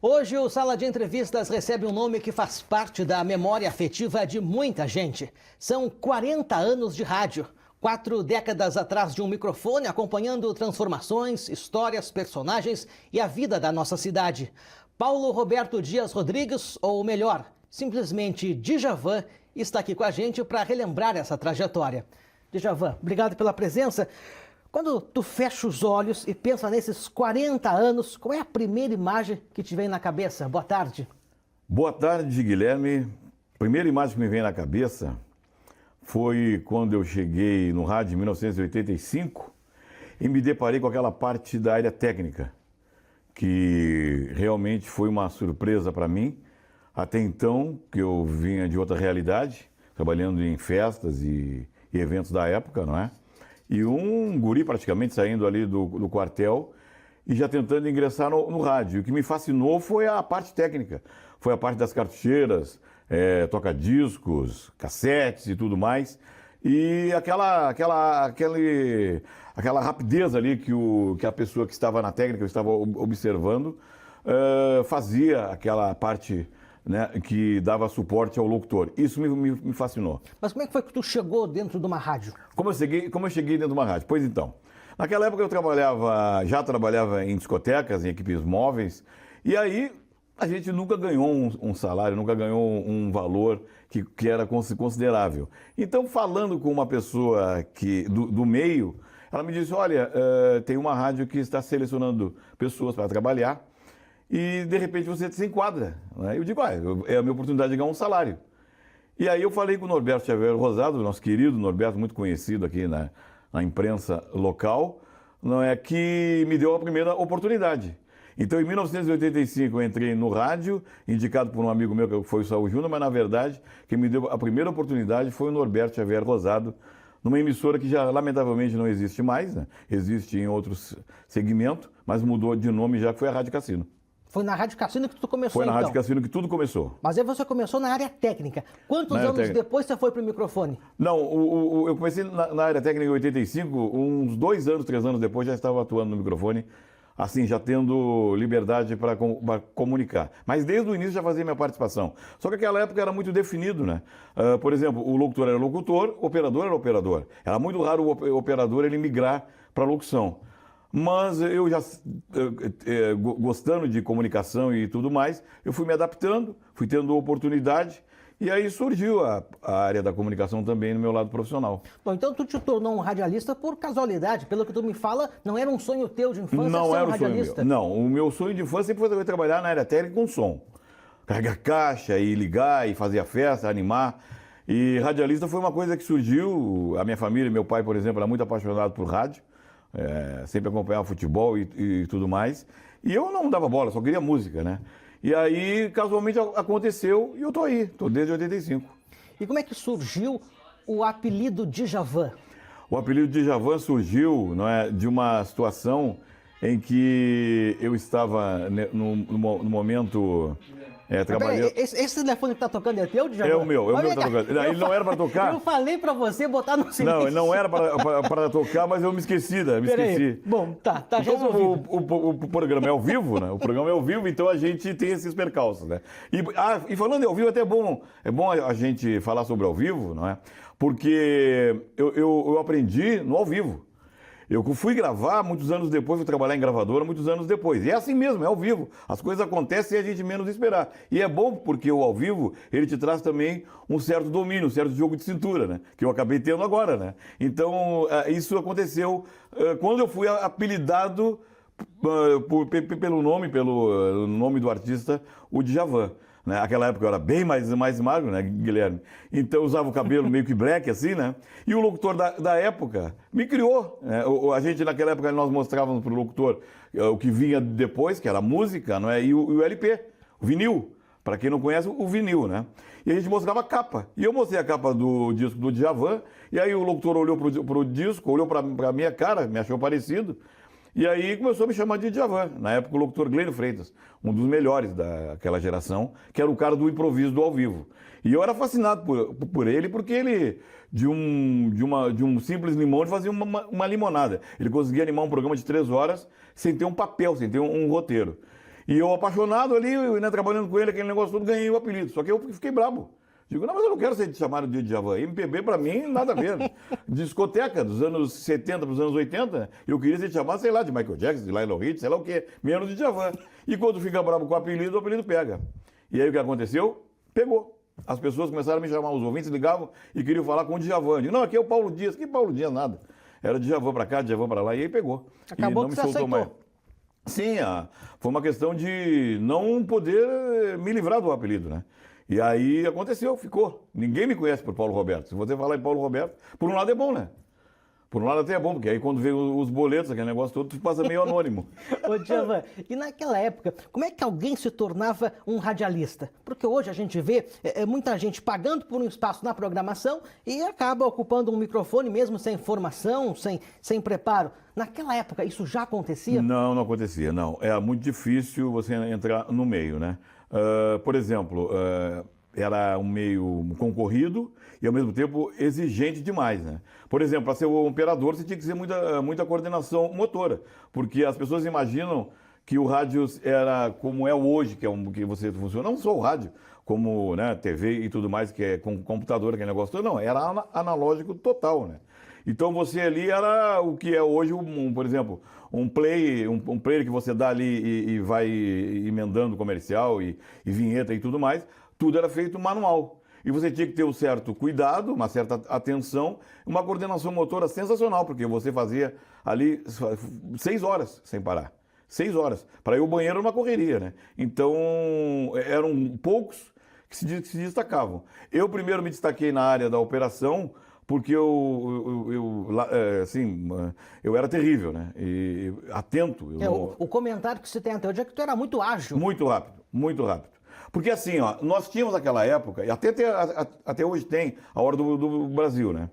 Hoje, o Sala de Entrevistas recebe um nome que faz parte da memória afetiva de muita gente. São 40 anos de rádio. 4 décadas atrás de um microfone, acompanhando transformações, histórias, personagens e a vida da nossa cidade. Paulo Roberto Dias Rodrigues, ou melhor, simplesmente Djavan, está aqui com a gente para relembrar essa trajetória. Djavan, obrigado pela presença. Quando tu fecha os olhos e pensa nesses 40 anos, qual é a primeira imagem que te vem na cabeça? Boa tarde. Boa tarde, Guilherme. A primeira imagem que me vem na cabeça foi quando eu cheguei no rádio em 1985 e me deparei com aquela parte da área técnica, que realmente foi uma surpresa para mim. Até então, que eu vinha de outra realidade, trabalhando em festas e eventos da época, não é? E um guri praticamente saindo ali do quartel e já tentando ingressar no rádio. O que me fascinou foi a parte técnica, foi a parte das cartucheiras, toca-discos, cassetes e tudo mais. E aquela rapidez ali que a pessoa que estava na técnica, eu estava observando, fazia aquela parte, né, que dava suporte ao locutor. Isso me fascinou. Mas como é que foi que tu chegou dentro de uma rádio? Como eu cheguei dentro de uma rádio? Pois então, naquela época eu já trabalhava em discotecas, em equipes móveis, e aí a gente nunca ganhou um salário, nunca ganhou um valor que era considerável. Então, falando com uma pessoa do meio, ela me disse, olha, tem uma rádio que está selecionando pessoas para trabalhar, e de repente você se enquadra, né? Eu digo, é a minha oportunidade de ganhar um salário. E aí eu falei com o Norberto Xavier Rosado, nosso querido Norberto, muito conhecido aqui na imprensa local, não é, que me deu a primeira oportunidade. Então, em 1985, eu entrei no rádio, indicado por um amigo meu, que foi o Saul Júnior, mas, na verdade, quem me deu a primeira oportunidade foi o Norberto Xavier Rosado, numa emissora que já, lamentavelmente, não existe mais, né? Existe em outros segmentos, mas mudou de nome já, que foi a Rádio Cassino. Foi na Rádio Cassino que tu começou, Foi na então? Rádio Cassino que tudo começou. Mas aí você começou na área técnica. Quantos anos depois você foi para o microfone? Não, eu comecei na área técnica em 85, uns 2 anos, 3 anos depois já estava atuando no microfone, assim, já tendo liberdade para comunicar. Mas desde o início já fazia minha participação. Só que naquela época era muito definido, né? Por exemplo, o locutor era locutor, o operador era operador. Era muito raro o operador ele migrar para a locução. Mas eu já, gostando de comunicação e tudo mais, eu fui me adaptando, fui tendo oportunidade, e aí surgiu a área da comunicação também no meu lado profissional. Bom, então tu te tornou um radialista por casualidade, pelo que tu me fala, não era um sonho teu de infância não ser era um radialista? Sonho meu. Não, o meu sonho de infância sempre foi trabalhar na área técnica com som. Carregar caixa e ligar e fazer a festa, animar. E radialista foi uma coisa que surgiu, a minha família, meu pai, por exemplo, era muito apaixonado por rádio. Sempre acompanhava futebol e tudo mais. E eu não dava bola, só queria música, né? E aí, casualmente, aconteceu e eu tô aí, tô desde 85. E como é que surgiu o apelido Djavan? O apelido Djavan surgiu, não é, de uma situação em que eu estava no momento trabalhando... Esse telefone que tá tocando é teu, Djavan? É o meu que tá tocando. Ele não era para tocar? Eu falei para você botar no silêncio. Não, ele não era para tocar, mas eu me esqueci, esqueci. Bom, tá então, resolvido. O programa é ao vivo, né? O programa é ao vivo, então a gente tem esses percalços, né? E falando em ao vivo, até é bom a gente falar sobre ao vivo, não é? Porque eu aprendi no ao vivo. Eu fui gravar muitos anos depois, fui trabalhar em gravadora muitos anos depois. E é assim mesmo, é ao vivo. As coisas acontecem e a gente menos esperar. E é bom porque o ao vivo, ele te traz também um certo domínio, um certo jogo de cintura, né? Que eu acabei tendo agora, né? Então, isso aconteceu quando eu fui apelidado pelo nome do artista, o Djavan. Né? Naquela época eu era bem mais magro, né, Guilherme? Então eu usava o cabelo meio que black, assim, né? E o locutor da época me criou. Né? A gente, naquela época, nós mostrávamos para o locutor o que vinha depois, que era a música, não é? E o LP, o vinil. Para quem não conhece, o vinil, né? E a gente mostrava a capa. E eu mostrei a capa do disco do Djavan, e aí o locutor olhou pro disco, olhou para minha cara, me achou parecido. E aí começou a me chamar de Djavan. Na época o locutor Glênio Freitas, um dos melhores daquela geração, que era o cara do improviso do ao vivo. E eu era fascinado por ele, porque ele, de um simples limão, ele fazia uma limonada. Ele conseguia animar um programa de 3 horas sem ter um papel, sem ter um roteiro. E eu apaixonado ali, né, trabalhando com ele, aquele negócio todo, ganhei o apelido. Só que eu fiquei brabo. Digo, não, mas eu não quero ser chamado de Djavan. MPB, pra mim, nada a ver. Discoteca, dos anos 70 para os anos 80, eu queria ser chamado, sei lá, de Michael Jackson, de Lionel Richie, sei lá o quê, menos de Djavan. E quando fica bravo com o apelido pega. E aí o que aconteceu? Pegou. As pessoas começaram a me chamar, os ouvintes ligavam e queriam falar com o Djavan. Digo, não, aqui é o Paulo Dias. Que Paulo Dias, nada. Era Djavan pra cá, Djavan pra lá, e aí pegou. Acabou e não que me você soltou aceitou. mais. Sim, foi uma questão de não poder me livrar do apelido, né? E aí aconteceu, ficou. Ninguém me conhece por Paulo Roberto. Se você falar em Paulo Roberto, por um lado é bom, né? Por um lado até é bom, porque aí quando vem os boletos, aquele negócio todo, tu passa meio anônimo. Ô, Djavan, e naquela época, como é que alguém se tornava um radialista? Porque hoje a gente vê muita gente pagando por um espaço na programação e acaba ocupando um microfone mesmo sem formação, sem preparo. Naquela época, isso já acontecia? Não, não acontecia, não. Era muito difícil você entrar no meio, né? Por exemplo, era um meio concorrido e, ao mesmo tempo, exigente demais, né? Por exemplo, para ser um operador, você tinha que ter muita coordenação motora, porque as pessoas imaginam que o rádio era como é hoje, que você funciona, não só o rádio, como, né, TV e tudo mais, que é com computador, aquele negócio todo, não, era analógico total, né? Então você ali era o que é hoje, por exemplo, um player que você dá ali e vai emendando comercial e vinheta e tudo mais, tudo era feito manual. E você tinha que ter um certo cuidado, uma certa atenção, uma coordenação motora sensacional, porque você fazia ali 6 horas sem parar. 6 horas. Para ir ao banheiro era uma correria, né? Então, eram poucos que se destacavam. Eu primeiro me destaquei na área da operação, porque eu era terrível, né? E atento. O comentário que se tem até hoje é que tu era muito ágil. Muito rápido, muito rápido. Porque assim, ó, nós tínhamos naquela época, e até hoje tem, a Hora do Brasil, né?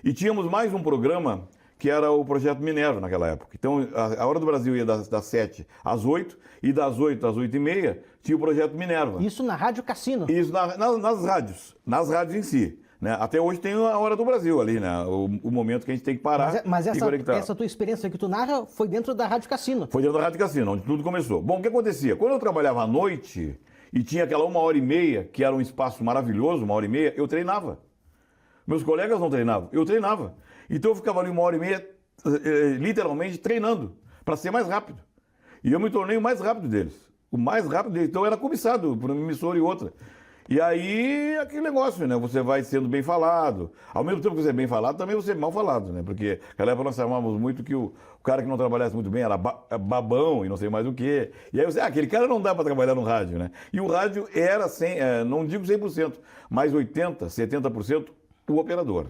E tínhamos mais um programa que era o Projeto Minerva naquela época. Então, a Hora do Brasil ia das 7 às 8, e das 8 às 8h30 tinha o Projeto Minerva. Isso na Rádio Cassino? Isso nas rádios em si. Né? Até hoje tem a Hora do Brasil ali, né? O momento que a gente tem que parar mas e conectar. Essa tua experiência que tu narra foi dentro da Rádio Cassino? Foi dentro da Rádio Cassino, onde tudo começou. Bom, o que acontecia? Quando eu trabalhava à noite e tinha aquela 1h30, que era um espaço maravilhoso, 1h30, eu treinava. Meus colegas não treinavam, eu treinava. Então eu ficava ali 1h30, literalmente treinando, para ser mais rápido. E eu me tornei o mais rápido deles. O mais rápido deles. Então eu era cobiçado por uma emissora e outra. E aí, aquele negócio, né? Você vai sendo bem falado. Ao mesmo tempo que você é bem falado, também você é mal falado, né? Porque naquela época nós chamávamos muito que o cara que não trabalhasse muito bem era babão e não sei mais o quê. E aí você, aquele cara não dá para trabalhar no rádio, né? E o rádio era, não digo 100%, mas 80%, 70% o operador.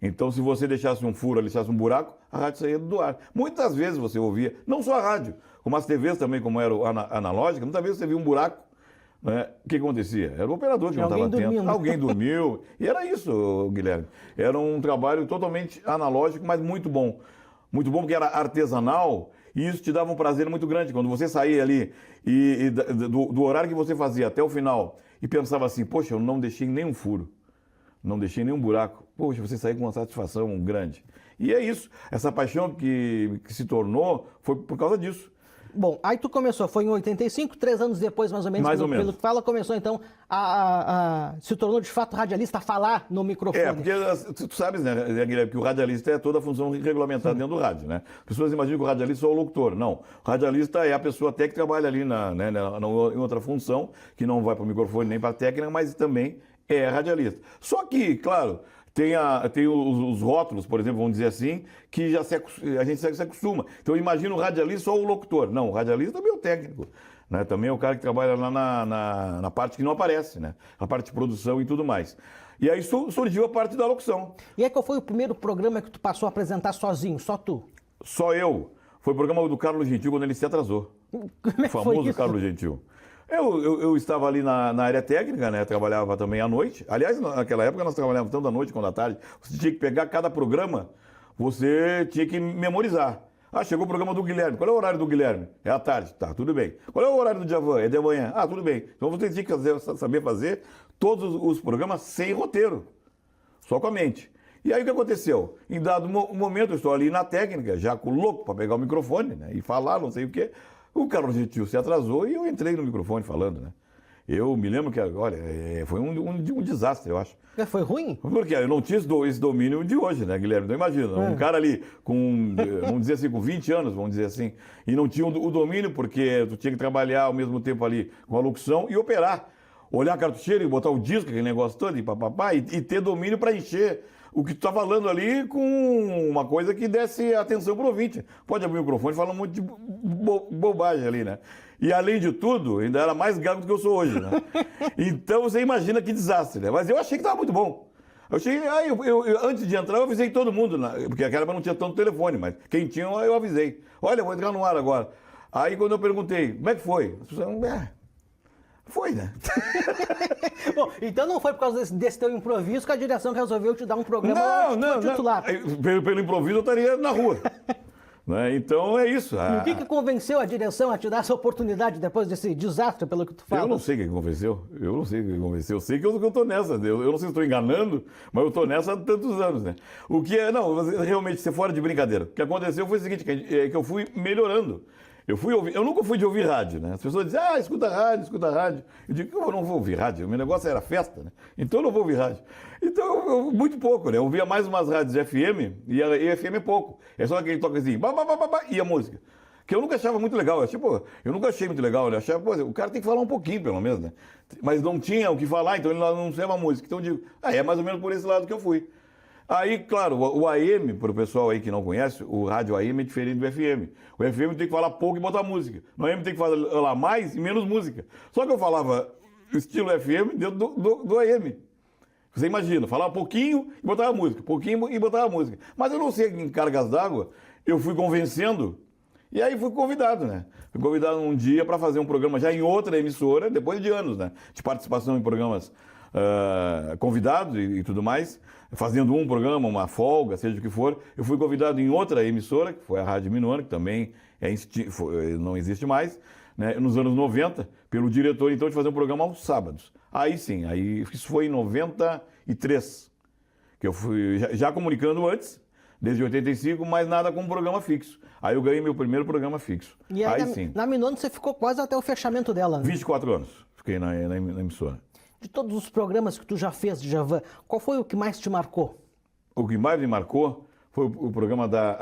Então, se você deixasse um furo, deixasse um buraco, a rádio saía do ar. Muitas vezes você ouvia, não só a rádio, como as TVs também, como era analógica, muitas vezes você via um buraco. Né? O que acontecia? Era o operador que não estava atento. Alguém dormiu. E era isso, Guilherme. Era um trabalho totalmente analógico, mas muito bom. Muito bom porque era artesanal e isso te dava um prazer muito grande. Quando você saía ali do horário que você fazia até o final e pensava assim, poxa, eu não deixei nenhum furo, não deixei nenhum buraco. Poxa, você saiu com uma satisfação grande. E é isso. Essa paixão que se tornou foi por causa disso. Bom, aí tu começou, foi em 85, 3 anos depois, mais ou menos, pelo que fala, começou então se tornou de fato radialista a falar no microfone. Porque tu sabes, né, Guilherme, que o radialista é toda a função regulamentada dentro do rádio, né? As pessoas imaginam que o radialista é o locutor. Não, o radialista é a pessoa até que trabalha ali em outra função, que não vai para o microfone nem para a técnica, mas também é radialista. Só que, claro, tem os rótulos, por exemplo, vamos dizer assim, que a gente se acostuma. Então, imagina o radialista só o locutor. Não, o radialista também é o técnico. Né? Também é o cara que trabalha lá na parte que não aparece, né? A parte de produção e tudo mais. E aí surgiu a parte da locução. E aí qual foi o primeiro programa que tu passou a apresentar sozinho, só tu? Só eu. Foi o programa do Carlos Gentil, quando ele se atrasou. Como é que o famoso foi isso? Carlos Gentil. Eu estava ali na área técnica, né? Trabalhava também à noite. Aliás, naquela época nós trabalhávamos tanto à noite quanto à tarde. Você tinha que pegar cada programa, você tinha que memorizar. Ah, chegou o programa do Guilherme. Qual é o horário do Guilherme? É à tarde. Tá, tudo bem. Qual é o horário do Djavan? É de manhã. Ah, tudo bem. Então você tinha que saber fazer todos os programas sem roteiro. Só com a mente. E aí o que aconteceu? Em dado momento eu estou ali na técnica, já com louco para pegar o microfone, né? E falar, não sei o quê. O Carlos Gentil se atrasou e eu entrei no microfone falando, né? Eu me lembro que, olha, foi um desastre, eu acho. Foi ruim? Porque eu não tinha esse domínio de hoje, né, Guilherme? Então imagina, um cara ali com, vamos dizer assim, com 20 anos, vamos dizer assim, e não tinha o domínio porque tu tinha que trabalhar ao mesmo tempo ali com a locução e operar. Olhar a cartucheira e botar o disco, aquele negócio todo, e ter domínio para encher o que tu tá falando ali com uma coisa que desse atenção pro ouvinte. Pode abrir o microfone e falar um monte de bobagem ali, né? E além de tudo, ainda era mais gago do que eu sou hoje, né? Então você imagina que desastre, né? Mas eu achei que estava muito bom. Eu cheguei, antes de entrar, eu avisei todo mundo, porque aquela época não tinha tanto telefone, mas quem tinha, eu avisei. Olha, eu vou entrar no ar agora. Aí quando eu perguntei, como é que foi? As pessoas falaram, foi, né? Bom, então não foi por causa desse teu improviso que a direção resolveu te dar um programa titular. Pelo improviso eu estaria na rua. Né? Então é isso. E o que convenceu a direção a te dar essa oportunidade depois desse desastre, pelo que tu fala? Eu não sei o que convenceu. Eu sei que eu estou nessa. Eu não sei se estou enganando, mas eu estou nessa há tantos anos, né? O que é, não, realmente, ser fora de brincadeira. O que aconteceu foi o seguinte, que eu fui melhorando. Eu nunca fui de ouvir rádio, né? As pessoas dizem, escuta rádio, escuta rádio. Eu digo, eu não vou ouvir rádio, o meu negócio era festa, né? Então eu não vou ouvir rádio. Então, muito pouco, né? Eu ouvia mais umas rádios FM, e FM é pouco. É só aquele toque assim, e a música. Que eu nunca achava muito legal. Eu nunca achei muito legal, né? Eu achava, o cara tem que falar um pouquinho, pelo menos, né? Mas não tinha o que falar, então ele não anunciava a música. Então eu digo, é mais ou menos por esse lado que eu fui. Aí, claro, o AM, para o pessoal aí que não conhece, o rádio AM é diferente do FM. O FM tem que falar pouco e botar música. No AM tem que falar mais e menos música. Só que eu falava estilo FM dentro do AM. Você imagina, falava pouquinho e botava música, pouquinho e botava música. Mas eu não sei, em cargas d'água, eu fui convencendo e aí fui convidado, né? Fui convidado um dia para fazer um programa já em outra emissora, depois de anos, né? De participação em programas convidados e tudo mais. Fazendo um programa, uma folga, seja o que for, eu fui convidado em outra emissora, que foi a Rádio Minuano, que também não existe mais, né, nos anos 90, pelo diretor, então, de fazer um programa aos sábados. Aí sim, isso foi em 93, que eu fui já comunicando antes, desde 85, mas nada com um programa fixo. Aí eu ganhei meu primeiro programa fixo. E aí sim. Na Minuano você ficou quase até o fechamento dela, né? 24 anos, fiquei na emissora. De todos os programas que tu já fez, Djavan, qual foi o que mais te marcou? O que mais me marcou foi o programa da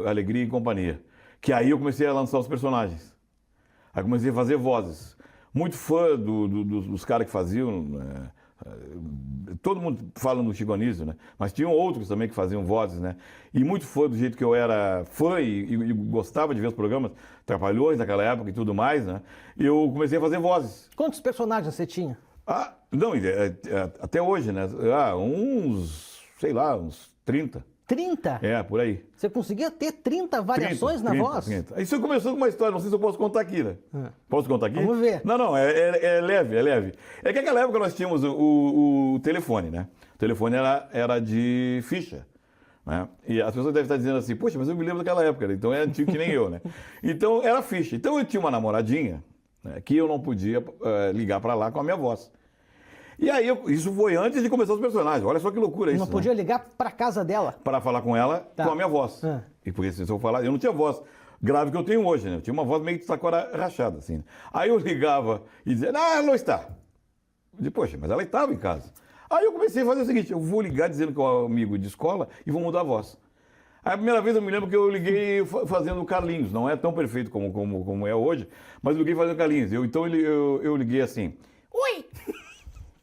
Alegria e Companhia. Que aí eu comecei a lançar os personagens. Aí comecei a fazer vozes. Muito fã dos caras que faziam. Todo mundo fala no Chico Anísio, né? Mas tinham outros também que faziam vozes, né? E muito fã do jeito que eu era fã e gostava de ver os programas, Trapalhões naquela época e tudo mais, né? Eu comecei a fazer vozes. Quantos personagens você tinha? Não, até hoje, né? Uns 30. 30? Por aí. Você conseguia ter 30 variações na voz? 30. Isso começou com uma história, não sei se eu posso contar aqui, né? Posso contar aqui? Vamos ver. Não, é leve, é leve. É que naquela época nós tínhamos o telefone, né? O telefone era de ficha. Né? E as pessoas devem estar dizendo assim, poxa, mas eu me lembro daquela época, né? Então é antigo que nem eu, né? Então era ficha. Então eu tinha uma namoradinha, né, que eu não podia ligar para lá com a minha voz. E aí, isso foi antes de começar os personagens. Olha só que loucura isso. Não podia ligar para casa dela? Para falar com ela, com a minha voz. E porque se eu falar, eu não tinha voz grave que eu tenho hoje, né? Eu tinha uma voz meio de sacora rachada, assim. Aí eu ligava e dizia, ela não está. Eu disse, poxa, mas ela estava em casa. Aí eu comecei a fazer o seguinte, eu vou ligar dizendo que é um amigo de escola e vou mudar a voz. Aí a primeira vez eu me lembro que eu liguei fazendo o Carlinhos. Não é tão perfeito como é hoje, mas eu liguei fazendo o Carlinhos. Então eu liguei assim, oi!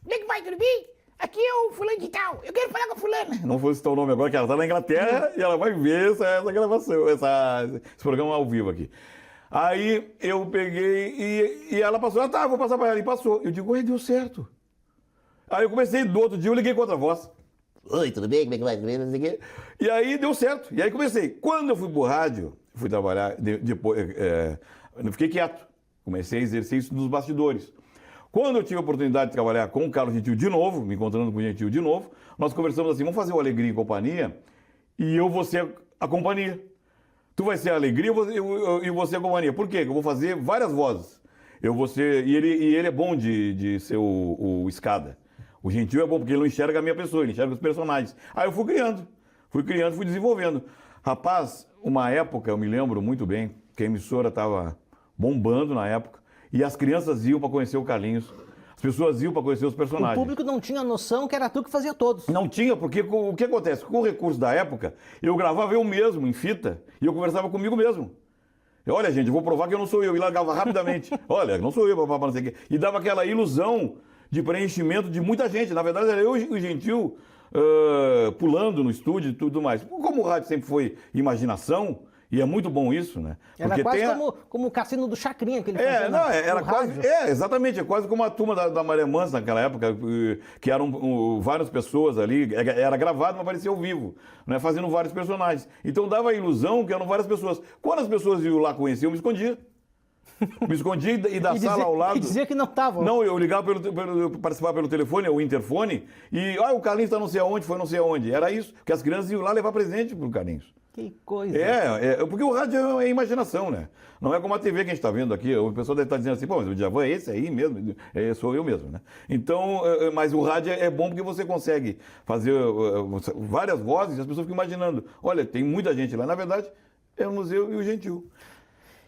Como é que vai, tudo bem? Aqui é o fulano de tal, eu quero falar com a fulana. Não vou citar o nome agora, que ela está na Inglaterra e ela vai ver essa gravação, esse programa ao vivo aqui. Aí eu peguei e ela passou, vou passar para ela. E passou. Eu digo, deu certo. Aí eu comecei, do outro dia eu liguei com outra voz. Oi, tudo bem? Como é que vai? Não sei o quê. E aí deu certo. E aí comecei. Quando eu fui pro rádio, fui trabalhar, depois, eu fiquei quieto. Comecei a exercer isso nos bastidores. Quando eu tive a oportunidade de trabalhar com o Carlos Gentil de novo, me encontrando com o Gentil de novo, nós conversamos assim, vamos fazer o Alegria e Companhia e eu vou ser a companhia. Tu vai ser a Alegria e você a companhia. Por quê? Porque eu vou fazer várias vozes. Eu vou ser... E ele é bom de ser o escada. O Gentil é bom porque ele não enxerga a minha pessoa, ele enxerga os personagens. Aí eu fui criando, fui desenvolvendo. Rapaz, uma época, eu me lembro muito bem, que a emissora estava bombando na época, e as crianças iam para conhecer o Carlinhos, as pessoas iam para conhecer os personagens. O público não tinha noção que era tu que fazia todos. Não tinha, porque o que acontece? Com o recurso da época, eu gravava eu mesmo, em fita, e eu conversava comigo mesmo. Olha, gente, eu vou provar que eu não sou eu. E largava rapidamente. Olha, não sou eu, papapá, não sei o quê. E dava aquela ilusão de preenchimento de muita gente. Na verdade, era eu e o Gentil pulando no estúdio e tudo mais. Como o rádio sempre foi imaginação, e é muito bom isso, né? Era porque quase tem como o Cassino do Chacrinha que ele fazia era no quase, rádio. exatamente, é quase como a turma da Maré Mansa naquela época, que eram várias pessoas ali, era gravado, mas parecia ao vivo, né, fazendo vários personagens. Então dava a ilusão que eram várias pessoas. Quando as pessoas iam lá conhecer, eu me escondia. Me escondia e da sala ao lado. E dizia que não estava. Não, eu ligava participava pelo telefone, o interfone, e o Carlinhos está não sei aonde, foi não sei aonde. Era isso, porque as crianças iam lá levar presente pro Carlinhos. Que coisa. Porque o rádio é imaginação, né? Não é como a TV que a gente está vendo aqui. O pessoal deve estar dizendo assim, pô, mas o Djavan é esse aí mesmo? Sou eu mesmo, né? Então, mas o rádio é bom porque você consegue fazer várias vozes e as pessoas ficam imaginando. Olha, tem muita gente lá. Na verdade, é o Museu e o Gentil.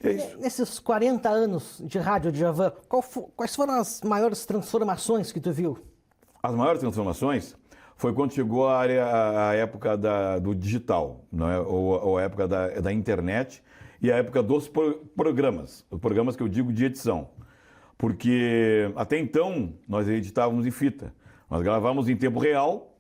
É isso. Nesses 40 anos de rádio, Djavan, quais foram as maiores transformações que tu viu? As maiores transformações foi quando chegou a época do digital, não é? ou a época da internet e a época dos programas, os programas que eu digo de edição. Porque até então nós editávamos em fita, nós gravávamos em tempo real,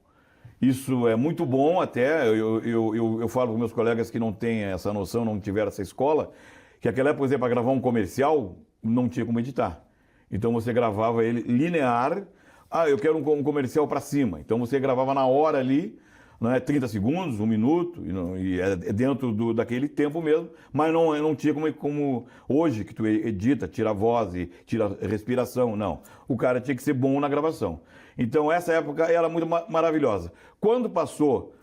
isso é muito bom até, eu falo com meus colegas que não têm essa noção, não tiveram essa escola, que naquela época, por exemplo, para gravar um comercial, não tinha como editar. Então você gravava ele linear. Eu quero um comercial para cima. Então você gravava na hora ali, né, 30 segundos, 1 minuto, e é dentro daquele tempo mesmo, mas não tinha como hoje, que tu edita, tira a voz e tira a respiração, não. O cara tinha que ser bom na gravação. Então essa época era muito maravilhosa. Quando passou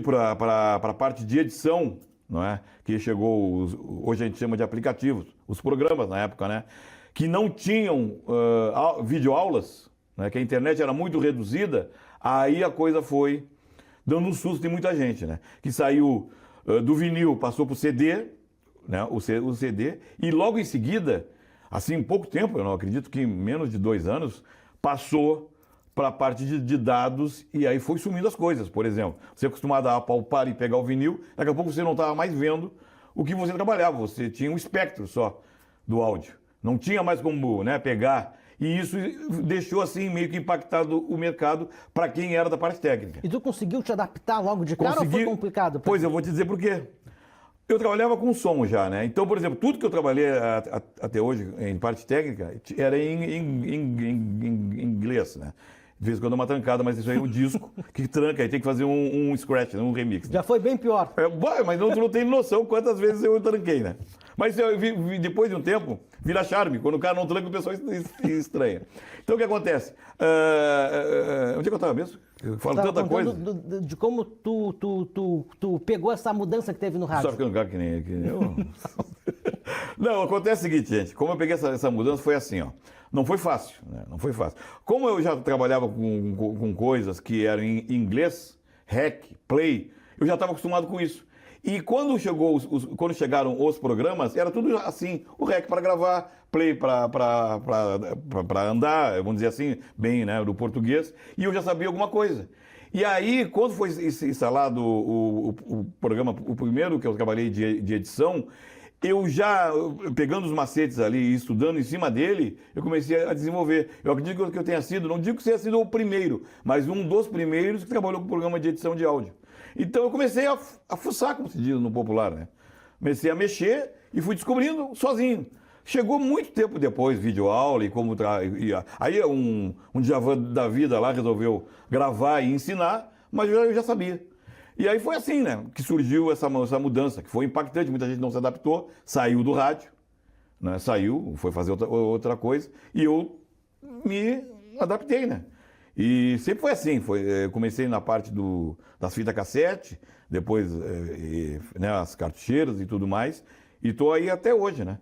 para a parte de edição, não é? Que chegou, hoje a gente chama de aplicativos, os programas na época, né? Que não tinham videoaulas, né, que a internet era muito reduzida, aí a coisa foi dando um susto em muita gente, né? Que saiu do vinil, passou para o CD, né, o CD, e logo em seguida, assim, em pouco tempo, eu não acredito que em menos de 2 anos, passou para a parte de dados e aí foi sumindo as coisas. Por exemplo, você é acostumado a apalpar e pegar o vinil, daqui a pouco você não estava mais vendo o que você trabalhava, você tinha um espectro só do áudio. Não tinha mais como, né, pegar. E isso deixou assim meio que impactado o mercado para quem era da parte técnica. E tu conseguiu te adaptar logo de cara ou foi complicado? Pois eu vou te dizer por quê. Eu trabalhava com som já, né? Então, por exemplo, tudo que eu trabalhei até hoje em parte técnica era em inglês, né? De vez em quando é uma trancada, mas isso aí é um disco que tranca, aí tem que fazer um scratch, um remix. Né? Já foi bem pior. Mas tu não tem noção quantas vezes eu tranquei, né? Mas depois de um tempo, vira charme. Quando o cara não tranca, o pessoal estranha. Então o que acontece? Onde é que eu estava mesmo? Eu falo tanta coisa. De como tu pegou essa mudança que teve no rádio. Só ficando gago que nem eu. Não, acontece o seguinte, gente. Como eu peguei essa mudança, foi assim, ó. Não foi fácil, né? Não foi fácil. Como eu já trabalhava com coisas que eram em inglês, rec, play, eu já estava acostumado com isso. E quando chegaram os programas, era tudo assim, o rec para gravar, play para andar, vamos dizer assim, bem, né, do português, e eu já sabia alguma coisa. E aí, quando foi instalado o programa, o primeiro que eu trabalhei de edição, eu já, pegando os macetes ali e estudando em cima dele, eu comecei a desenvolver. Eu acredito que eu tenha sido, não digo que tenha sido o primeiro, mas um dos primeiros que trabalhou com o programa de edição de áudio. Então eu comecei a fuçar, como se diz no popular, né? Comecei a mexer e fui descobrindo sozinho. Chegou muito tempo depois, videoaula e como... Aí um Djavan da vida lá resolveu gravar e ensinar, mas eu já sabia. E aí foi assim, né, que surgiu essa mudança, que foi impactante, muita gente não se adaptou, saiu do rádio, né, foi fazer outra coisa, e eu me adaptei, né. E sempre foi assim, comecei na parte das fitas cassete, depois né, as cartucheiras e tudo mais, e estou aí até hoje, né.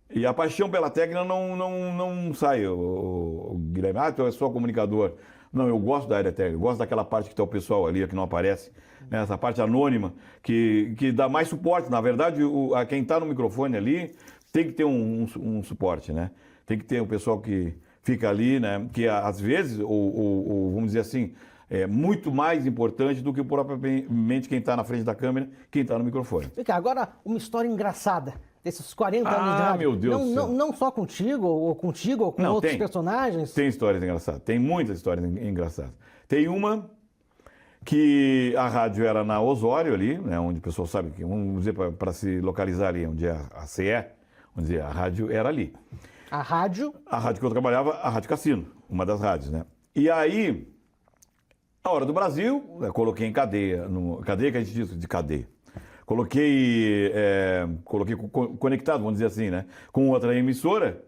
E a paixão pela técnica não sai, o Guilherme, tu é só comunicador. Não, eu gosto da área técnica, eu gosto daquela parte que está o pessoal ali, que não aparece, né, essa parte anônima, que dá mais suporte. Na verdade, a quem está no microfone ali tem que ter um suporte, né? Tem que ter o pessoal que fica ali, né? Que às vezes, ou vamos dizer assim, é muito mais importante do que propriamente quem está na frente da câmera, quem está no microfone. Vem cá, agora uma história engraçada desses 40 anos de rádio. Meu Deus do céu. Não só contigo, ou com outros personagens. Tem histórias engraçadas, tem muitas histórias engraçadas. Tem uma que a rádio era na Osório ali, né, onde o pessoal sabe que, vamos dizer, para se localizar ali, onde é a CE, vamos dizer, a rádio era ali. A rádio? A rádio que eu trabalhava, a Rádio Cassino, uma das rádios, né? E aí, a Hora do Brasil, eu coloquei em cadeia, cadeia que a gente diz de cadeia. Coloquei conectado, vamos dizer assim, né, com outra emissora,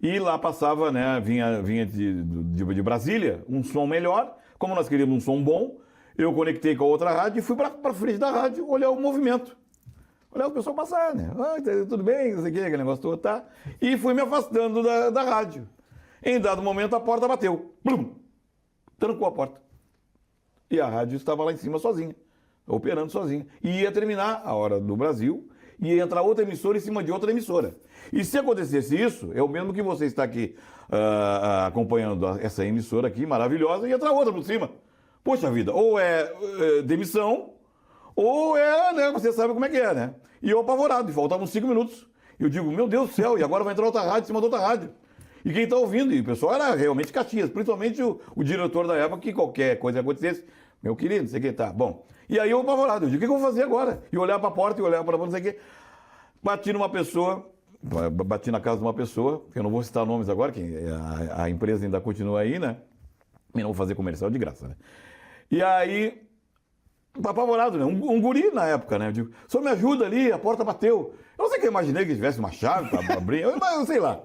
e lá passava, né, vinha de Brasília, um som melhor. Como nós queríamos um som bom, eu conectei com a outra rádio e fui para frente da rádio olhar o movimento. Olhar o pessoal passar, né? Tudo bem, não sei o que, aquele negócio todo, tá? E fui me afastando da rádio. Em dado momento, a porta bateu. Blum! Trancou a porta. E a rádio estava lá em cima sozinha, operando sozinha. E ia terminar a Hora do Brasil, e ia entrar outra emissora em cima de outra emissora. E se acontecesse isso, é o mesmo que você está aqui acompanhando essa emissora aqui, maravilhosa, e entrar outra por cima. Poxa vida, ou é demissão, ou né, você sabe como é que é, né? E eu apavorado, e faltavam 5 minutos. Eu digo, meu Deus do céu, e agora vai entrar outra rádio em cima de outra rádio. E quem está ouvindo, e o pessoal era realmente Caxias, principalmente o diretor da época, que qualquer coisa acontecesse, meu querido, não sei o que, tá, bom. E aí eu apavorado, eu digo, o que eu vou fazer agora? E olhar para a porta, e olhar para não sei o que. Bati numa pessoa, bati na casa de uma pessoa, que eu não vou citar nomes agora, que a empresa ainda continua aí, né? E não vou fazer comercial de graça, né? E aí, apavorado, né? Um guri na época, né? Eu digo, só me ajuda ali, a porta bateu. Eu não sei que eu imaginei que tivesse uma chave para abrir, eu sei lá.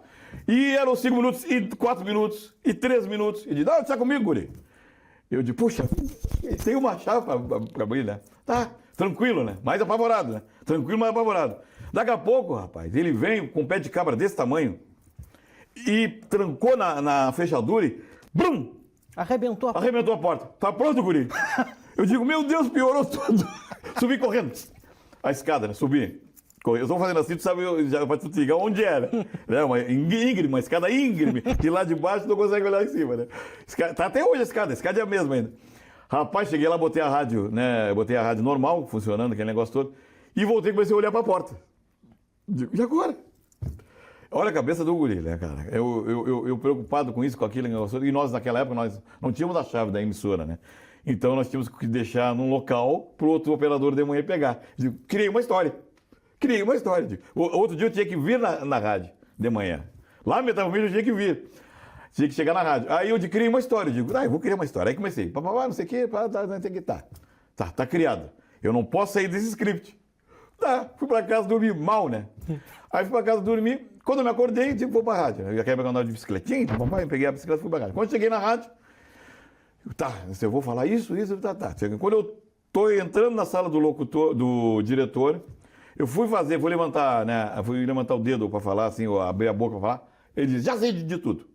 E eram 5 minutos, e 4 minutos, e 3 minutos. E digo, não, está comigo, guri. Eu digo, puxa, tem uma chave para abrir, né? Tá, tranquilo, né? Mais apavorado, né? Tranquilo, mais apavorado. Daqui a pouco, rapaz, ele vem com um pé de cabra desse tamanho e trancou na fechadura e brum! Arrebentou a porta. Tá pronto, guri? Eu digo, meu Deus, piorou tudo. Subi correndo. A escada, né? Subi. Eu estou fazendo assim, tu sabe, já para tu te ligar onde era. Né? Uma íngreme, uma escada íngreme. De lá de baixo tu não consegue olhar em cima, né? Tá até hoje a escada é a mesma ainda. Rapaz, cheguei lá, botei a rádio, né? Botei a rádio normal, funcionando, aquele negócio todo. E voltei e comecei a olhar para a porta. Digo, e agora? Olha a cabeça do guri, né, cara? Eu preocupado com isso, com aquilo, negócio. E nós, naquela época, nós não tínhamos a chave da emissora, né? Então nós tínhamos que deixar num local para o outro operador de manhã pegar. Digo, criei uma história. Digo. Outro dia eu tinha que vir na rádio de manhã. Lá eu tinha que vir. Tinha que chegar na rádio. Aí eu criei uma história. Digo, eu vou criar uma história. Aí comecei. Não sei o que, não sei o que. Tá criado. Eu não posso sair desse script. Tá, fui para casa dormir mal, né? Aí fui para casa dormir. Quando eu me acordei, vou para a rádio. Eu ia pegar andar de bicicletinha. Papai, peguei a bicicleta e fui para a rádio. Quando cheguei na rádio, eu vou falar isso, tá. Quando eu tô entrando na sala do locutor, do diretor, eu fui levantar, né? Fui levantar o dedo para falar, assim, ou abrir a boca para falar. Ele disse, já sei de tudo.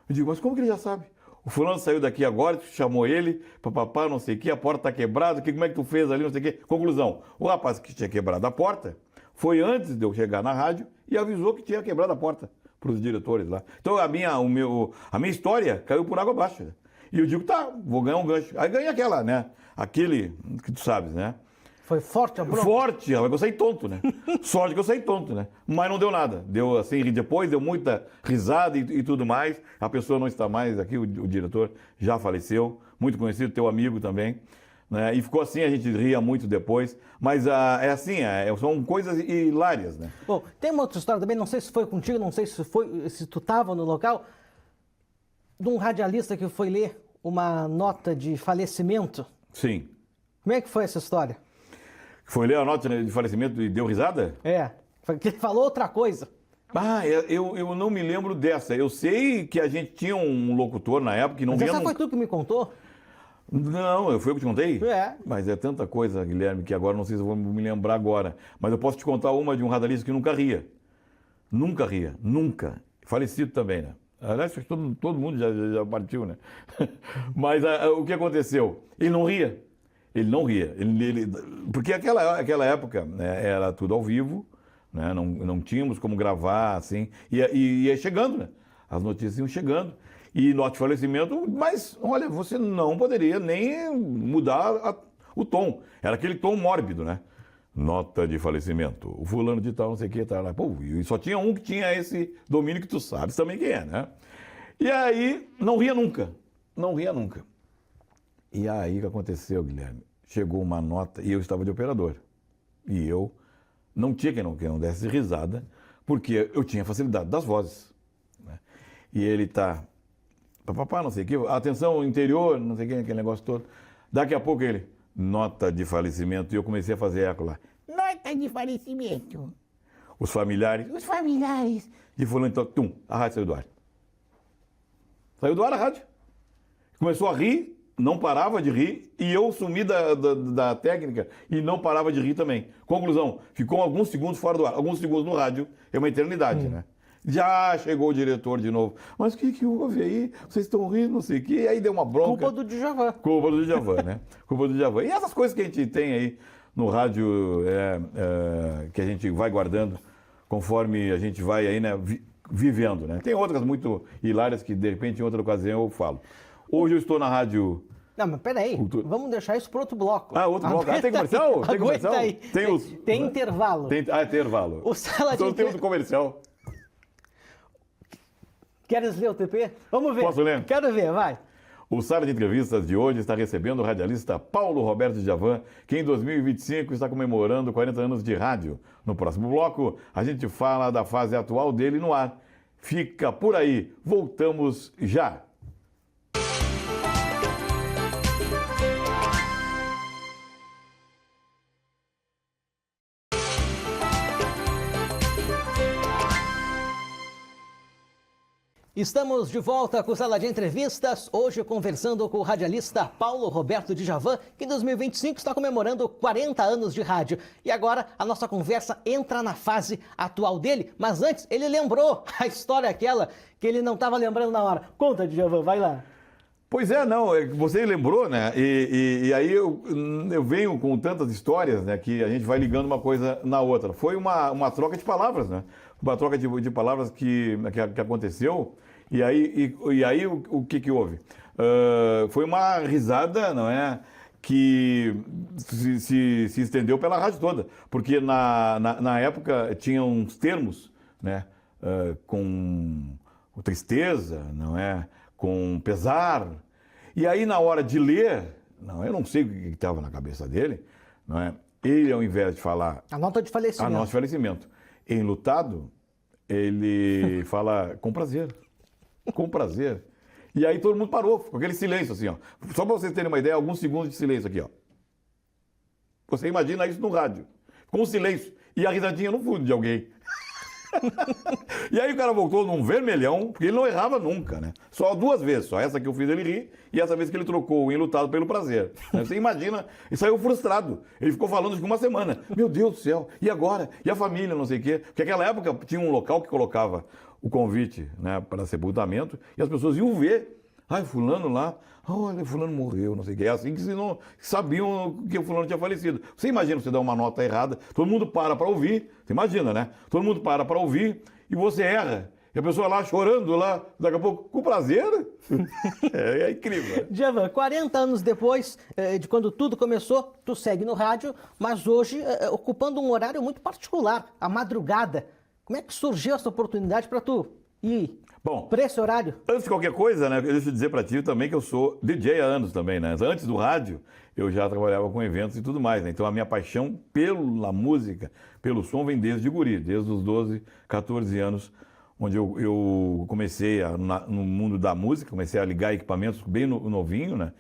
Eu digo, mas como que ele já sabe? O fulano saiu daqui agora, tu chamou ele, papapá, não sei o que, a porta tá quebrada, como é que tu fez ali, não sei o que. Conclusão, o rapaz que tinha quebrado a porta foi antes de eu chegar na rádio e avisou que tinha quebrado a porta para os diretores lá. Então a minha história caiu por água abaixo. Né? E eu digo, tá, vou ganhar um gancho. Aí ganhei aquela, né? Aquele que tu sabes, né? Foi forte a bronca? Forte, mas eu saí tonto, né? Sorte que eu saí tonto, né? Mas não deu nada. Deu assim, depois deu muita risada e tudo mais. A pessoa não está mais aqui, o diretor já faleceu, muito conhecido, teu amigo também. Né? E ficou assim, a gente ria muito depois. Mas é assim, são coisas hilárias, né? Bom, tem uma outra história também, não sei se foi contigo, não sei se tu estava no local, de um radialista que foi ler uma nota de falecimento. Sim. Como é que foi essa história? Foi ler a nota de falecimento e deu risada? Que ele falou outra coisa. Eu não me lembro dessa. Eu sei que a gente tinha um locutor na época que não vinha... Mas essa foi tu que me contou? Não, foi eu que te contei? É. Mas é tanta coisa, Guilherme, que agora não sei se eu vou me lembrar agora. Mas eu posso te contar uma de um radialista que nunca ria. Nunca. Falecido também, né? Aliás, todo mundo já partiu, né? Mas o que aconteceu? Ele não ria. Porque aquela época, né, era tudo ao vivo, né? Não tínhamos como gravar, assim. E ia chegando, né? As notícias iam chegando. E nota de falecimento, mas, olha, você não poderia nem mudar o tom. Era aquele tom mórbido, né? Nota de falecimento. O fulano de tal, não sei o que, tá lá. Pô, e só tinha um que tinha esse domínio que tu sabes também quem é, né? E aí, não ria nunca. Não ria nunca. E aí, o que aconteceu, Guilherme? Chegou uma nota e eu estava de operador. E eu não tinha quem não desse risada, porque eu tinha facilidade das vozes, né? E ele tá... Papapá, não sei o que, atenção interior, não sei o que, aquele negócio todo. Daqui a pouco ele, nota de falecimento, e eu comecei a fazer eco lá. Nota de falecimento. Os familiares. E fulano, então, tum, a rádio saiu do ar. Saiu do ar a rádio. Começou a rir, não parava de rir, e eu sumi da técnica e não parava de rir também. Conclusão, ficou alguns segundos fora do ar. Alguns segundos no rádio, é uma eternidade, né? Já chegou o diretor de novo. Mas o que houve aí? Vocês estão rindo, não sei o quê. E aí deu uma bronca. Culpa do Djavan. Culpa do Djavan, né? Culpa do Djavan. E essas coisas que a gente tem aí no rádio, que a gente vai guardando conforme a gente vai aí, né, vivendo, né? Tem outras muito hilárias que, de repente, em outra ocasião eu falo. Hoje eu estou na rádio... Não, mas peraí, vamos deixar isso para outro bloco. Outro bloco. Tem comercial? Tem comercial? Aí. Tem intervalo. Tem intervalo. O Sala Então de tem outro comercial. Queres ler o TP? Vamos ver. Posso ler? Quero ver, vai. O Sala de Entrevistas de hoje está recebendo o radialista Paulo Roberto Djavan, que em 2025 está comemorando 40 anos de rádio. No próximo bloco, a gente fala da fase atual dele no ar. Fica por aí. Voltamos já. Estamos de volta com o Sala de Entrevistas, hoje conversando com o radialista Paulo Roberto Djavan, que em 2025 está comemorando 40 anos de rádio. E agora a nossa conversa entra na fase atual dele, mas antes ele lembrou a história aquela que ele não estava lembrando na hora. Conta, Djavan, vai lá. Pois é, não, você lembrou, né? E aí eu venho com tantas histórias, né, que a gente vai ligando uma coisa na outra. Foi uma troca de palavras, né? Uma troca de palavras que aconteceu. E aí o que houve? Foi uma risada, não é? Que se estendeu pela rádio toda. Porque na época tinha uns termos, né? Com tristeza, não é? Com pesar. E aí, na hora de ler, eu não sei o que estava na cabeça dele, não é? Ele, ao invés de falar... A nota de falecimento. A nota de falecimento. Enlutado, ele fala com prazer. Com prazer. E aí todo mundo parou, com aquele silêncio assim, ó. Só para vocês terem uma ideia, alguns segundos de silêncio aqui, ó. Você imagina isso no rádio. Com um silêncio. E a risadinha no fundo de alguém. E aí o cara voltou num vermelhão, porque ele não errava nunca, né? Só duas vezes, só essa que eu fiz ele rir e essa vez que ele trocou o enlutado pelo prazer. Você imagina, e saiu frustrado. Ele ficou falando de uma semana. Meu Deus do céu, e agora? E a família, não sei o quê? Porque naquela época tinha um local que colocava o convite, né, para sepultamento e as pessoas iam ver. Ai, fulano lá, olha, fulano morreu, não sei o quê. É assim que não sabiam que o fulano tinha falecido. Você imagina você dar uma nota errada, todo mundo para ouvir, você imagina, né? Todo mundo para ouvir e você erra. E a pessoa lá chorando lá, daqui a pouco, com prazer. É incrível. Djavan, 40 anos depois de quando tudo começou, tu segue no rádio, mas hoje ocupando um horário muito particular, a madrugada. Como é que surgiu essa oportunidade para tu ir? Bom, para esse horário? Antes de qualquer coisa, né, deixa eu dizer para ti também que eu sou DJ há anos também, né? Antes do rádio, eu já trabalhava com eventos e tudo mais, né? Então a minha paixão pela música, pelo som, vem desde guri, desde os 12, 14 anos, onde eu comecei no mundo da música, comecei a ligar equipamentos bem novinho, né?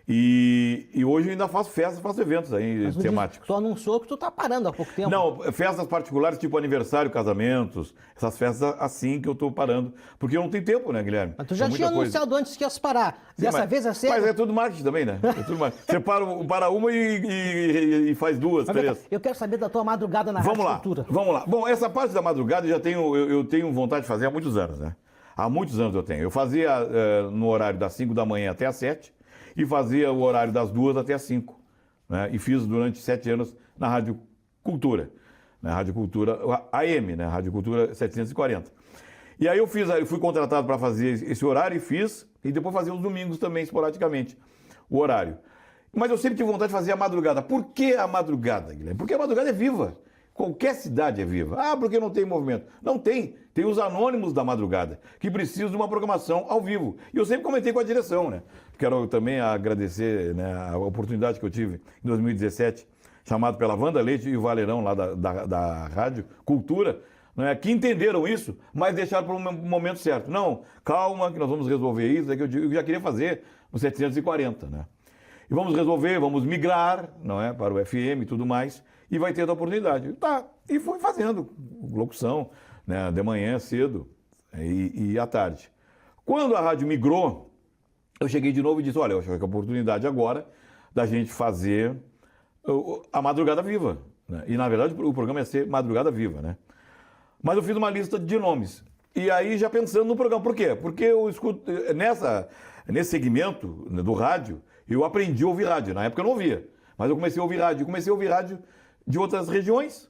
E hoje eu ainda faço festas, faço eventos aí temáticos. Tu anunciou que tu tá parando há pouco tempo. Não, festas particulares, tipo aniversário, casamentos, essas festas assim que eu tô parando. Porque eu não tenho tempo, né, Guilherme? Mas tu já tinha anunciado antes que ia parar. Dessa vez é sério? Mas é tudo marketing também, né? É tudo marketing. Você para uma e faz duas, três. Eu quero saber da tua madrugada na Rádio Cultura. Vamos lá. Bom, essa parte da madrugada eu tenho vontade de fazer há muitos anos, né? Há muitos anos eu tenho. Eu fazia no horário das 5 da manhã até às 7 e fazia o horário das 2 até às 5. Né? E fiz durante 7 anos na Rádio Cultura. né? Rádio Cultura AM, né? Rádio Cultura 740. E aí eu fui contratado para fazer esse horário e fiz, e depois fazia os domingos também, esporadicamente, o horário. Mas eu sempre tive vontade de fazer a madrugada. Por que a madrugada, Guilherme? Porque a madrugada é viva. Qualquer cidade é viva. Ah, porque não tem movimento. Não tem. Tem os anônimos da madrugada, que precisam de uma programação ao vivo. E eu sempre comentei com a direção, né? Quero também agradecer, né, a oportunidade que eu tive em 2017, chamado pela Wanda Leite e o Valerão lá da Rádio Cultura, né, que entenderam isso, mas deixaram para o momento certo. Não, calma que nós vamos resolver isso, é que eu já queria fazer no 740, né? E vamos resolver, vamos migrar, não é, para o FM e tudo mais, e vai ter a oportunidade. Tá, e fui fazendo locução, né, de manhã cedo e à tarde. Quando a rádio migrou, eu cheguei de novo e disse, olha, eu acho que é a oportunidade agora da gente fazer a Madrugada Viva, né? E na verdade o programa ia ser Madrugada Viva, né? Mas eu fiz uma lista de nomes. E aí já pensando no programa. Por quê? Porque eu escuto, nesse segmento do rádio, eu aprendi a ouvir rádio. Na época eu não ouvia. Mas eu comecei a ouvir rádio. Comecei a ouvir rádio de outras regiões.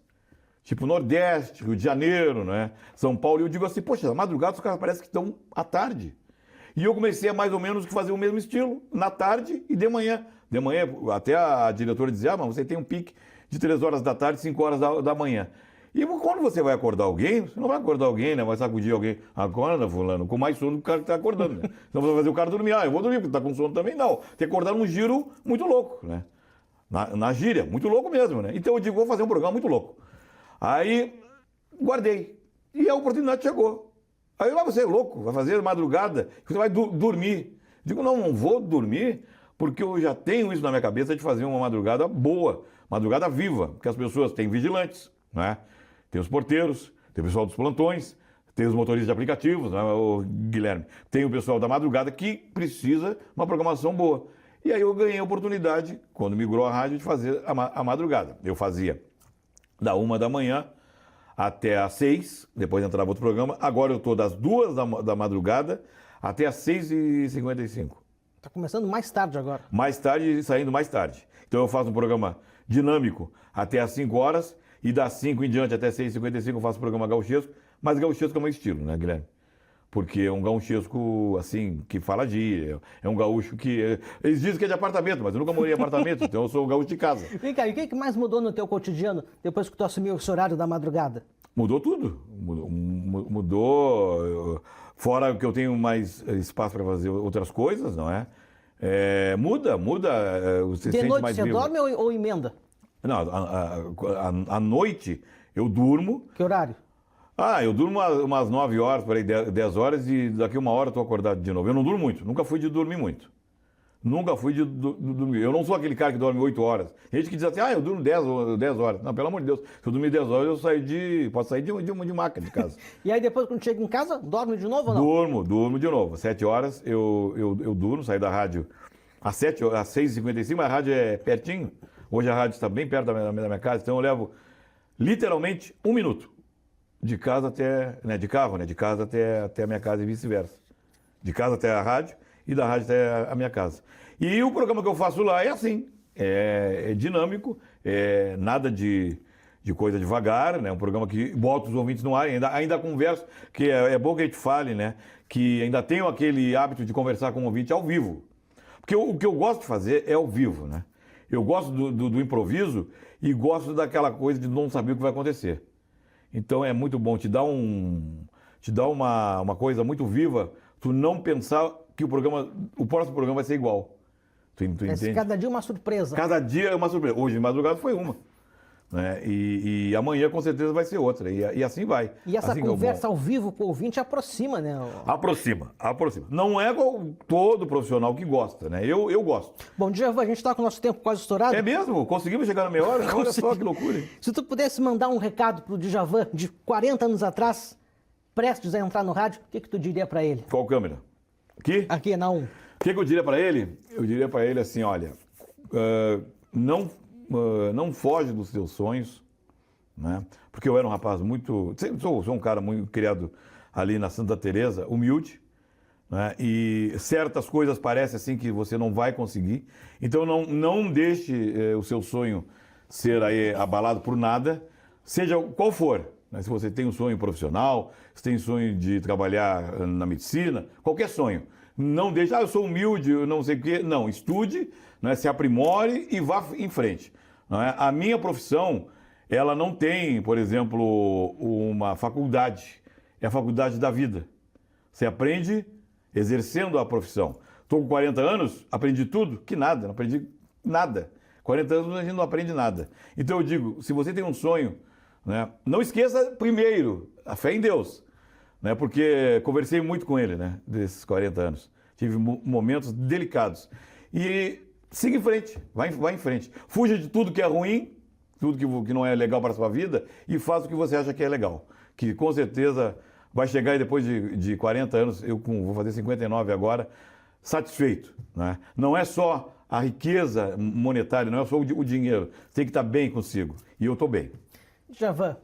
Tipo Nordeste, Rio de Janeiro, né? São Paulo. E eu digo assim, poxa, na madrugada os caras parecem que estão à tarde. E eu comecei a mais ou menos fazer o mesmo estilo, na tarde e de manhã. De manhã, até a diretora dizia, mas você tem um pique de 3 horas da tarde, 5 horas da manhã. E quando você vai acordar alguém, você não vai acordar alguém, né? Vai sacudir alguém. Acorda, fulano, com mais sono do cara que está acordando, né? Então você vai fazer o cara dormir. Ah, eu vou dormir, porque está com sono também. Não, tem que acordar num giro muito louco, né? Na gíria, muito louco mesmo, né? Então eu digo, vou fazer um programa muito louco. Aí, guardei. E a oportunidade chegou. Aí lá você é louco, vai fazer madrugada, você vai dormir. Digo, não vou dormir, porque eu já tenho isso na minha cabeça de fazer uma madrugada boa, madrugada viva, porque as pessoas têm vigilantes, né? Tem os porteiros, tem o pessoal dos plantões, tem os motoristas de aplicativos, né, o Guilherme. Tem o pessoal da madrugada que precisa de uma programação boa. E aí eu ganhei a oportunidade, quando migrou a rádio, de fazer a madrugada. Eu fazia da 1 da manhã até às 6, depois entrava outro programa. Agora eu estou das 2 da madrugada até às 6h55. Está começando mais tarde agora. Mais tarde e saindo mais tarde. Então eu faço um programa dinâmico até às 5 horas. E das 5 em diante até 6h55 eu faço o programa gauchesco, mas gauchesco é o meu estilo, né, Guilherme? Porque é um gauchesco, assim, que fala gíria, é um gaúcho que... Eles dizem que é de apartamento, mas eu nunca morei em apartamento, então eu sou um gaúcho de casa. Vem cá, e o que mais mudou no teu cotidiano depois que tu assumiu esse horário da madrugada? Mudou tudo. Mudou, fora que eu tenho mais espaço para fazer outras coisas, não é? Muda, você De sente noite mais você vivo. dorme ou emenda? Não, à noite eu durmo. Que horário? Eu durmo umas 9 horas, por aí, 10 horas, e daqui uma hora eu estou acordado de novo. Eu não durmo muito, nunca fui de dormir muito. Nunca fui de dormir. Eu não sou aquele cara que dorme 8 horas. Tem gente que diz assim, eu durmo 10 horas. Não, pelo amor de Deus, se eu dormir 10 horas, posso sair de maca de casa. E aí depois, quando chega em casa, dorme de novo ou não? Durmo de novo. 7 horas eu durmo, saio da rádio às 6h55, a rádio é pertinho. Hoje a rádio está bem perto da minha casa, então eu levo literalmente 1 minuto. De casa até, de carro, de casa até a minha casa e vice-versa. De casa até a rádio e da rádio até a minha casa. E o programa que eu faço lá é assim, é dinâmico, nada de coisa devagar, né? Um programa que bota os ouvintes no ar, ainda converso, que é bom que a gente fale, né? Que ainda tenho aquele hábito de conversar com o ouvinte ao vivo. Porque o que eu gosto de fazer é ao vivo, né? Eu gosto do improviso e gosto daquela coisa de não saber o que vai acontecer. Então é muito bom, te dá uma coisa muito viva, tu não pensar que o próximo programa vai ser igual. Tu entende? Cada dia uma surpresa. Cada dia é uma surpresa. Hoje de madrugada foi uma. Né? E amanhã com certeza vai ser outra. E assim vai. E essa assim conversa ao vivo com o ouvinte aproxima, né? Aproxima. Não é todo profissional que gosta, né? Eu gosto. Bom, Djavan, a gente está com o nosso tempo quase estourado. É mesmo? Conseguimos chegar na meia hora? Olha só que loucura. Hein? Se tu pudesse mandar um recado pro Djavan de 40 anos atrás, prestes a entrar no rádio, o que tu diria para ele? Qual câmera? Aqui, na 1. O que eu diria para ele? Eu diria para ele assim, olha, não foge dos seus sonhos, né? Porque eu era um rapaz sou um cara muito criado ali na Santa Teresa, humilde, né? E certas coisas parecem assim que você não vai conseguir. Então não deixe o seu sonho ser aí abalado por nada. seja qual for, né? Se você tem um sonho profissional, se tem sonho de trabalhar na medicina, qualquer sonho. Não deixe, eu sou humilde, eu não sei o quê. Não, estude, né? Se aprimore e vá em frente. Não é? A minha profissão, ela não tem, por exemplo, uma faculdade. É a faculdade da vida. Você aprende exercendo a profissão. Estou com 40 anos, aprendi tudo? Que nada, não aprendi nada. 40 anos a gente não aprende nada. Então eu digo, se você tem um sonho, né, não esqueça primeiro a fé em Deus, né, porque conversei muito com ele, né, desses 40 anos. Tive momentos delicados. E siga em frente, vai em frente. Fuja de tudo que é ruim, tudo que não é legal para a sua vida e faça o que você acha que é legal. Que com certeza vai chegar aí depois de 40 anos, eu vou fazer 59 agora, satisfeito, né? Não é só a riqueza monetária, não é só o dinheiro. Você tem que estar bem consigo. E eu estou bem. Djavan,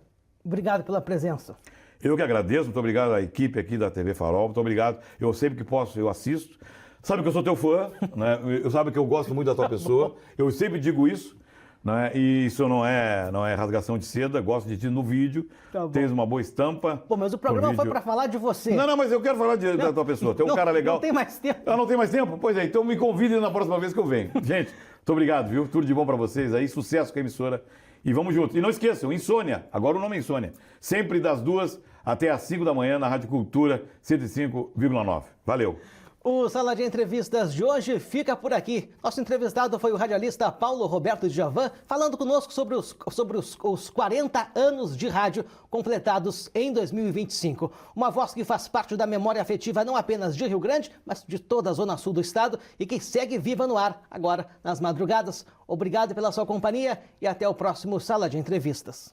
obrigado pela presença. Eu que agradeço, muito obrigado à equipe aqui da TV Farol, muito obrigado. Eu sempre que posso, eu assisto. Sabe que eu sou teu fã, né? Eu sabe que eu gosto muito da tua pessoa. Eu sempre digo isso, né? E isso não é rasgação de seda, gosto de ti no vídeo. Tá bom. Tens uma boa estampa. Pô, mas o programa foi para falar de você. Não, mas eu quero falar da tua pessoa. Tu é um cara legal. Não tem mais tempo. Ah, não tem mais tempo? Pois é, então me convidem na próxima vez que eu venho. Gente, muito obrigado, viu? Tudo de bom para vocês aí, sucesso com a emissora. E vamos juntos. E não esqueçam, Insônia, agora o nome é Insônia. Sempre das 2 até as 5 da manhã na Rádio Cultura 105,9. Valeu. O Sala de Entrevistas de hoje fica por aqui. Nosso entrevistado foi o radialista Paulo Roberto Djavan, falando conosco sobre os 40 anos de rádio completados em 2025. Uma voz que faz parte da memória afetiva não apenas de Rio Grande, mas de toda a zona sul do estado e que segue viva no ar agora nas madrugadas. Obrigado pela sua companhia e até o próximo Sala de Entrevistas.